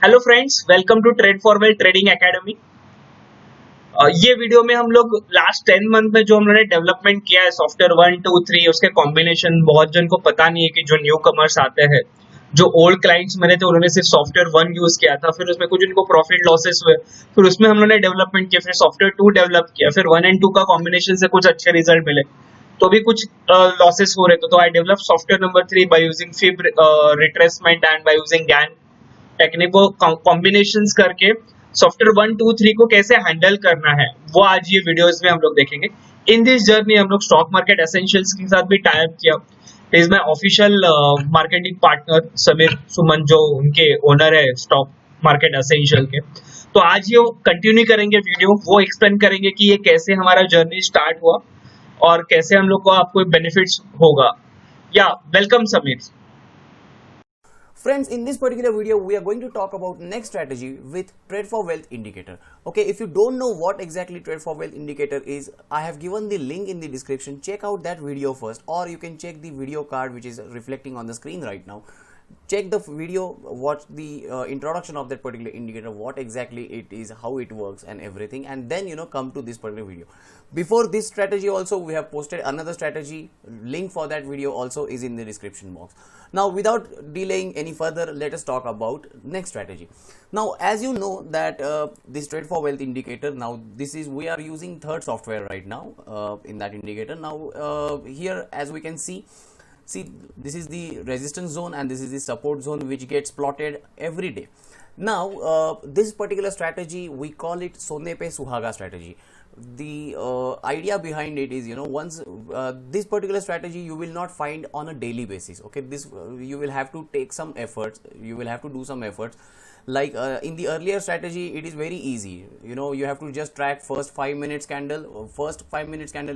Hello friends, welcome to trade for well trading academy. ये video में हम लोग लास्ट 10 मंथ में जो हम लोगों ने डेवलपमेंट किया है सॉफ्टवेयर 1, 2, 3 उसके कॉम्बिनेशन, बहुत जन को पता नहीं है कि जो न्यू कमर्स आते हैं, जो ओल्ड क्लाइंट्स मेरे थे उन्होंने सिर्फ सॉफ्टवेयर 1 यूज किया था, फिर उसमें कुछ उनको प्रॉफिट लॉसेस हुए, फिर उसमें हम लोगों ने डेवलपमेंट किया, फिर सॉफ्टवेयर 2 डेवलप किया, फिर 1 एंड 2 का कॉम्बिनेशन से कुछ अच्छे रिजल्ट मिले, तो भी कुछ लॉसेस हो रहे थे। तो I develop software number 3 by using fib retracement and by using Gann technique को कॉम्बिनेशंस करके सॉफ्टवेयर 1, 2, 3 को कैसे हैंडल करना है, वो आज ये वीडियोस में हम लोग देखेंगे। इन दिस जर्नी हम लोग स्टॉक मार्केट एसेंशियल्स के साथ भी टाई अप किया। Is my official marketing partner Sameer Suman, जो उनके ओनर है स्टॉक मार्केट एसेंशियल के। तो आज ये कंटिन्यू करेंगे वीडियो, वो एक्सप्लेन करेंगे कि ये कैसे हमारा जर्नी स्टार्ट हुआ और कैसे हम लोग को आपको बेनिफिट्स होगा। या welcome Sameer. Friends, in this particular video, we are going to talk about next strategy with Trade for Wealth indicator. Okay, if you don't know what exactly Trade for Wealth indicator is, I have given the link in the description. Check out that video first, or you can check the video card which is reflecting on the screen right now. Check the video, watch the introduction of that particular indicator, what exactly it is, how it works and everything, and then come to this particular video. Before this strategy also, we have posted another strategy. Link for that video also is in the description box. Now without delaying any further, let us talk about next strategy. Now as you know that this Trade for Wealth indicator, now this is, we are using third software right now in that indicator. Now here, as we can see, this is the resistance zone and this is the support zone which gets plotted every day. Now this particular strategy, we call it Sone Pe Suhaga strategy. The idea behind it is, once this particular strategy you will not find on a daily basis. Okay, this you will have to take some efforts, you will have to do some efforts. Like in the earlier strategy, it is very easy. You have to just track first 5 minutes candle,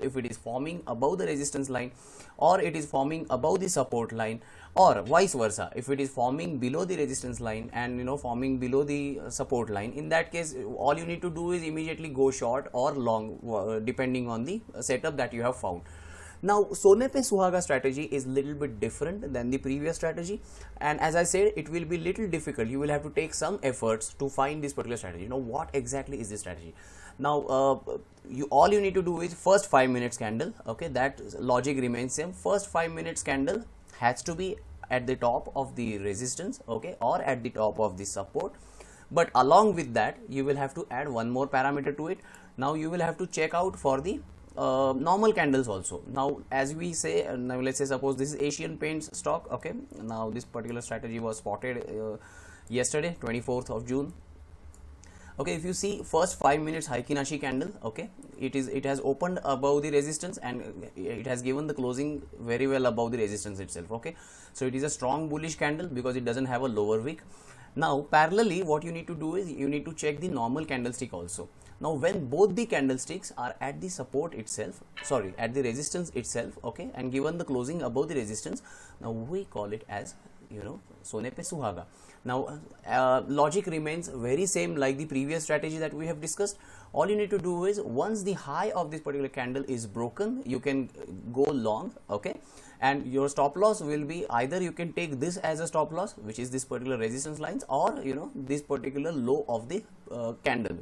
if it is forming above the resistance line, or it is forming above the support line, or vice versa, if it is forming below the resistance line and forming below the support line. In that case, all you need to do is immediately go short or long, depending on the setup that you have found. Now Sone Pe Suhaga strategy is little bit different than the previous strategy, and as I said, it will be little difficult. You will have to take some efforts to find this particular strategy. What exactly is this strategy? Now all you need to do is first 5 minutes candle. Okay, that logic remains same. First 5 minutes candle has to be at the top of the resistance, okay, or at the top of the support. But along with that, you will have to add one more parameter to it. Now you will have to check out for the normal candles also. Now as we say, now let's say suppose this is Asian Paints stock. Okay, now this particular strategy was spotted yesterday, 24th of June. Okay, if you see first 5 minutes Heikinashi candle, okay, it has opened above the resistance and it has given the closing very well above the resistance itself. Okay, so it is a strong bullish candle because it doesn't have a lower wick. Now parallelly, what you need to do is you need to check the normal candlestick also. Now when both the candlesticks are at the support itself, sorry, at the resistance itself, okay, and given the closing above the resistance, now we call it as Sone Pe Suhaga. Now logic remains very same like the previous strategy that we have discussed. All you need to do is once the high of this particular candle is broken, you can go long, okay, and your stop loss will be either you can take this as a stop loss, which is this particular resistance lines, or this particular low of the candle.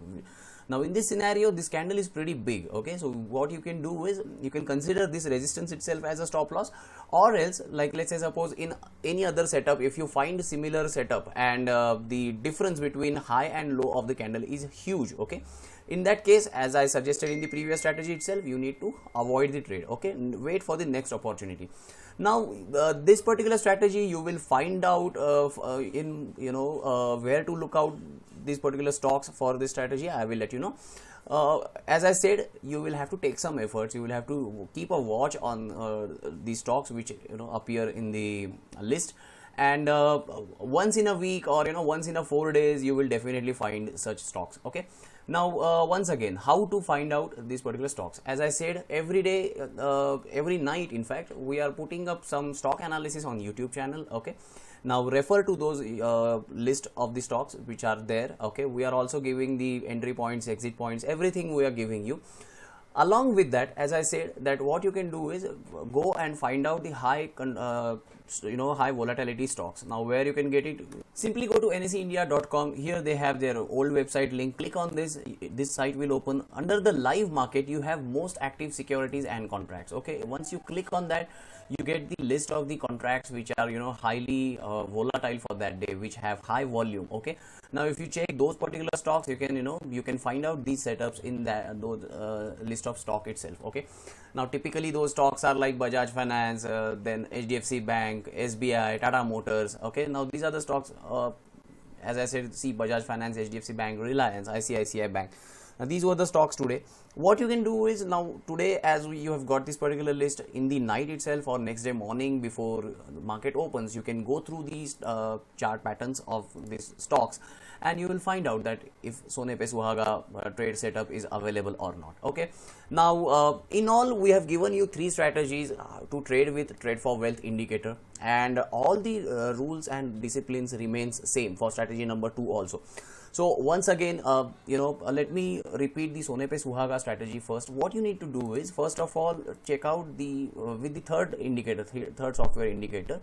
Now in this scenario, this candle is pretty big. Okay, so what you can do is you can consider this resistance itself as a stop loss, or else, like let's say suppose in any other setup, if you find similar setup and the difference between high and low of the candle is huge, okay, in that case, as I suggested in the previous strategy itself, you need to avoid the trade. Okay, wait for the next opportunity. Now this particular strategy you will find out in where to look out these particular stocks for this strategy. I will let you know. As I said, you will have to take some efforts. You will have to keep a watch on these stocks which appear in the list, and once in a week or once in a 4 days, you will definitely find such stocks. Okay, now once again, how to find out these particular stocks? As I said, every day, every night, in fact, we are putting up some stock analysis on YouTube channel. Okay, now refer to those list of the stocks which are there. Okay, we are also giving the entry points, exit points, everything we are giving you. Along with that, as I said, that what you can do is go and find out the high high volatility stocks. Now where you can get it, simply go to nseindia.com. Here they have their old website link. Click on this. This site will open. Under the live market, you have most active securities and contracts. Okay, once you click on that, you get the list of the contracts which are highly volatile for that day, which have high volume. Okay, now if you check those particular stocks, you can you can find out these setups in that those list of stock itself. Okay, now typically those stocks are like Bajaj Finance, then HDFC Bank, SBI, Tata Motors. Okay, now these are the stocks, as I said, see Bajaj Finance, HDFC Bank, Reliance, ICICI Bank. Now these were the stocks today. What you can do is, now today, as you have got this particular list, in the night itself or next day morning before the market opens, you can go through these chart patterns of these stocks, and you will find out that if Sone Pe Suhaga trade setup is available or not. Okay, now in all, we have given you 3 strategies to trade with Trade for Wealth indicator, and all the rules and disciplines remains same for strategy number 2 also. So once again, let me repeat the Sone Pe Suhaga strategy first. What you need to do is, first of all, check out the with the third indicator, third software indicator,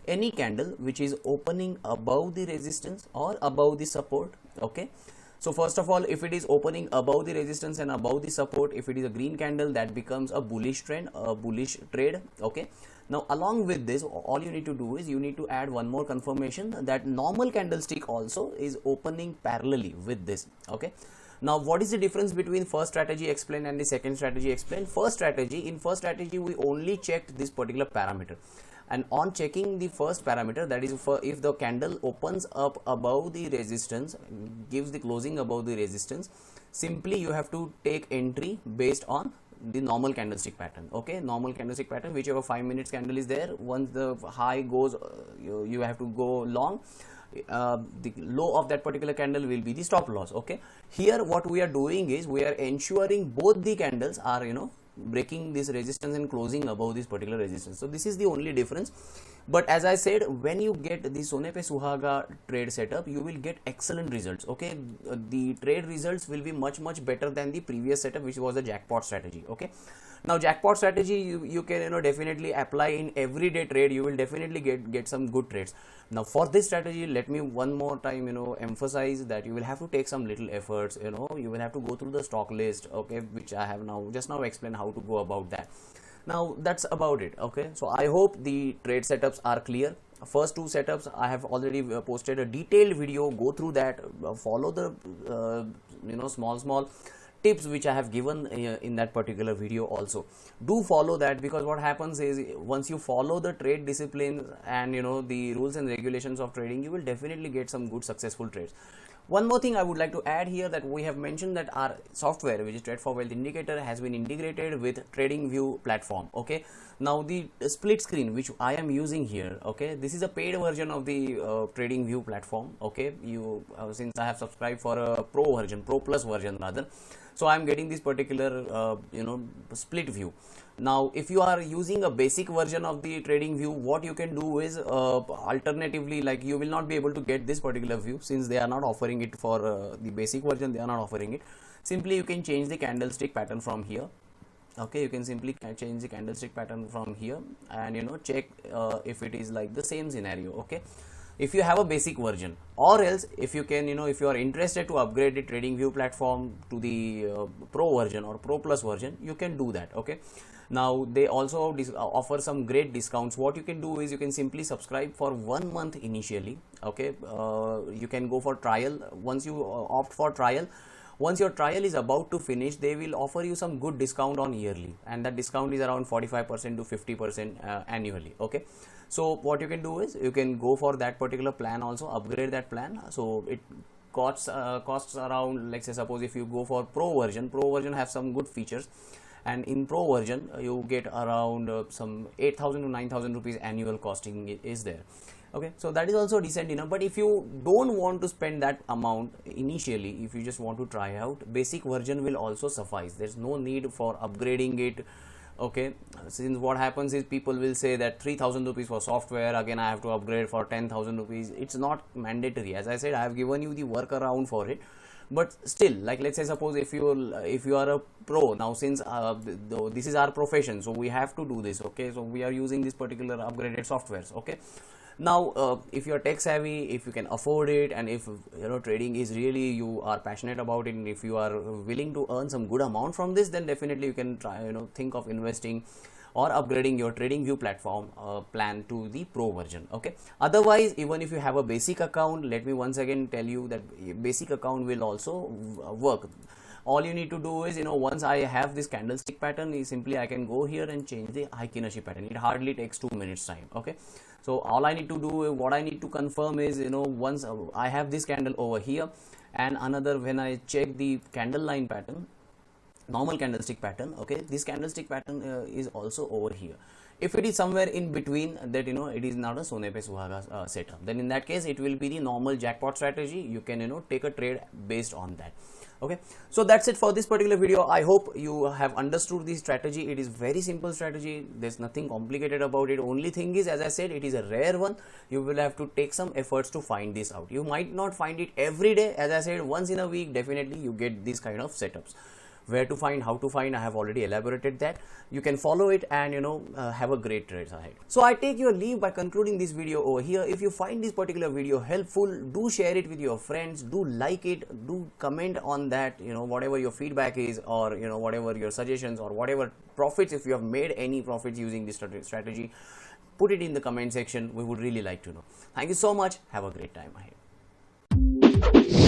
any candle which is opening above the resistance or above the support. Okay, so first of all, if it is opening above the resistance and above the support, if it is a green candle, that becomes a bullish trend, a bullish trade. Okay, now along with this, all you need to do is you need to add one more confirmation that normal candlestick also is opening parallelly with this. Okay, now what is the difference between first strategy explained and the second strategy explained? In first strategy we only checked this particular parameter, and on checking the first parameter, that is if the candle opens up above the resistance, gives the closing above the resistance, simply you have to take entry based on the normal candlestick pattern. Okay, normal candlestick pattern, whichever 5 minutes candle is there, once the high goes, you have to go long. The low of that particular candle will be the stop loss. Okay, here what we are doing is we are ensuring both the candles are breaking this resistance and closing above this particular resistance. So this is the only difference. But as I said, when you get the Sone Pe Suhaga trade setup, you will get excellent results. Okay, the trade results will be much better than the previous setup, which was a jackpot strategy. Okay, now jackpot strategy you can definitely apply in everyday trade. You will definitely get some good trades. Now for this strategy, let me one more time emphasize that you will have to take some little efforts. You will have to go through the stock list. Okay, which I have just now explained how to go about that. Now that's about it. Okay, so I hope the trade setups are clear. First 2 setups I have already posted a detailed video. Go through that, follow the small tips which I have given in that particular video. Also do follow that, because what happens is, once you follow the trade disciplines and the rules and regulations of trading, you will definitely get some good successful trades. One more thing I would like to add here, that we have mentioned that our software, which is Trade for Wealth indicator, has been integrated with TradingView platform. Okay, now the split screen which I am using here, okay, this is a paid version of the TradingView platform. Okay, you since I have subscribed for a pro plus version rather, so I am getting this particular split view. Now if you are using a basic version of the TradingView, what you can do is alternatively, like, you will not be able to get this particular view since they are not offering it for the basic version. They are not offering it. Simply you can change the candlestick pattern from here. Okay, you can simply change the candlestick pattern from here and check if it is like the same scenario. Okay, if you have a basic version, or else if you can if you are interested to upgrade the TradingView platform to the pro version or pro plus version, you can do that. Okay, now they also offer some great discounts. What you can do is you can simply subscribe for 1 month initially. Okay, you can go for trial. Once you opt for trial, once your trial is about to finish, they will offer you some good discount on yearly, and that discount is around 45% to 50% annually. Okay, so what you can do is you can go for that particular plan, also upgrade that plan. So it costs around, like, say, suppose if you go for pro version have some good features, and in pro version you get around some 8,000 to 9,000 rupees annual costing is there. Okay, so that is also decent enough. But if you don't want to spend that amount initially, if you just want to try out, basic version will also suffice. There's no need for upgrading it. Okay, since what happens is people will say that 3,000 rupees for software, again I have to upgrade for 10,000 rupees. It's not mandatory. As I said, I have given you the workaround for it. but still, like let's say suppose if you are a pro now, since this is our profession, so we have to do this. Okay, so we are using this particular upgraded softwares. Okay, now if you are tech savvy, if you can afford it, and if trading is really, you are passionate about it, and if you are willing to earn some good amount from this, then definitely you can try think of investing or upgrading your TradingView platform plan to the pro version. Okay, otherwise, even if you have a basic account, let me once again tell you that basic account will also work. All you need to do is, once I have this candlestick pattern, is simply I can go here and change the Heikin-Ashi pattern. It hardly takes 2 minutes time. Okay, so all I need to do, what I need to confirm is, once I have this candle over here, and another, when I check the candle line pattern, normal candlestick pattern, okay, this candlestick pattern is also over here. If it is somewhere in between that, it is not a Sone Pe Suhaga setup, then in that case it will be the normal jackpot strategy. You can take a trade based on that. Okay, so that's it for this particular video. I hope you have understood this strategy. It is very simple strategy. There's nothing complicated about it. Only thing is, as I said, it is a rare one. You will have to take some efforts to find this out. You might not find it every day. As I said, once in a week definitely you get these kind of setups. Where to find, how to find, I have already elaborated that. You can follow it and have a great trades ahead. So I take your leave by concluding this video over here. If you find this particular video helpful, do share it with your friends, do like it, do comment on that, whatever your feedback is, or whatever your suggestions, or whatever profits, if you have made any profits using this strategy, put it in the comment section. We would really like to know. Thank you so much. Have a great time ahead.